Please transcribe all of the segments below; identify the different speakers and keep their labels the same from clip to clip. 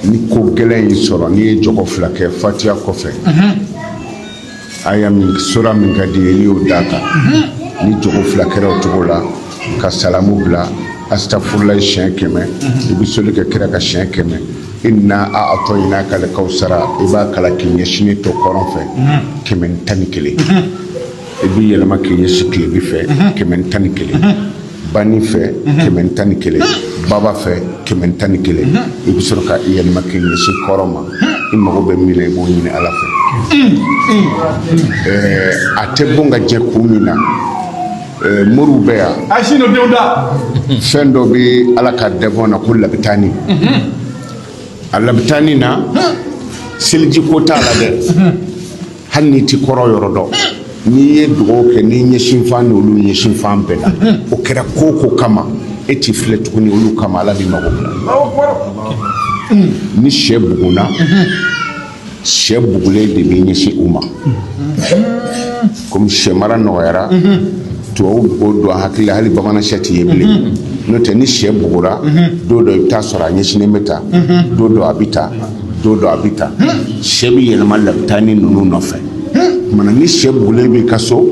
Speaker 1: ni ko gɛlɛn in sɔrɔ n'i ye jogo fila kɛ fatiha kɔfɛ aya min sura min ka di ye n'i y'o d'a kan ni jogo fila kɛra o cogo la ka salamu bila astafurulayi siɲɛ 100 i bɛ soli kɛ kira ka siɲɛ 100 inna a'tainaka al-kawsara i b'a kala k'i ɲɛsin to kɔrɔn fɛ 111 i b'i yɛlɛma k'i ɲɛsin tilebi fɛ 111 bani fɛ 111 baba fɛ 111 i bɛ sɔrɔ ka i yɛlɛma k'i ɲɛsin kɔrɔn ma i mago bɛ min na i b'o ɲini ala fɛ a tɛ bon ka jɛ kun min na muru bɛ yan fɛn dɔ bɛ ala ka dɛbɔn na ko labitani a labitani na seliji ko t'a la dɛ hali n'i ti kɔrɔ yɔrɔ dɔn n'i ye dugawu kɛ n'i ɲɛsin fan n'olu ɲɛsin fan bɛɛ la o kɛra ko ko kama e ti filɛ tuguni olu kama ala b'i mago bila ni sɛ buguna sɛ bugulen de b'i ɲɛsin u ma komi sɛ mara nɔgɔyara tubabu b'o don a hakili la hali bamanan sɛ ti ye bilen n'o tɛ ni sɛ bugura don dɔ i bɛ taa sɔrɔ a ɲɛsinnen bɛ ta don dɔ a bɛ ta don dɔ a bɛ ta sɛ bɛ yɛlɛma labitani ninnu nɔfɛ kumana ni sɛ bugulen b'i ka so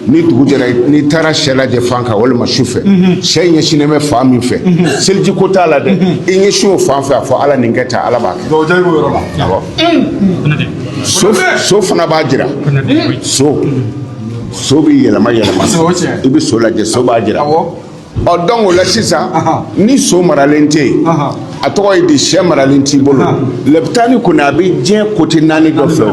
Speaker 1: ni dugu jɛra n'i taara sɛ lajɛ fan kan walima su fɛ sɛ ɲɛsinnen bɛ fan min fɛ seliji ko t'a la dɛ i ɲɛsin o fan fɛ a fɔ ala nin kɛ tan ala b'a kɛ so fana b'a jira so b'i yɛlɛma i bɛ so lajɛ so b'a jira donc o la sisan ni so maralen tɛ yen a tɔgɔ ye di sɛ maralen t'i bolo labitani kɔni a bɛ diɲɛ kote 4 dɔ fɛ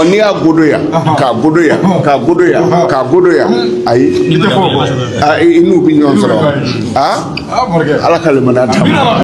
Speaker 1: n'i y'a godo yan k'a godo yan k'a godo yan k'a godo yan ayi i n'u bɛ ɲɔgɔn sɔrɔ ala ka limaniya taama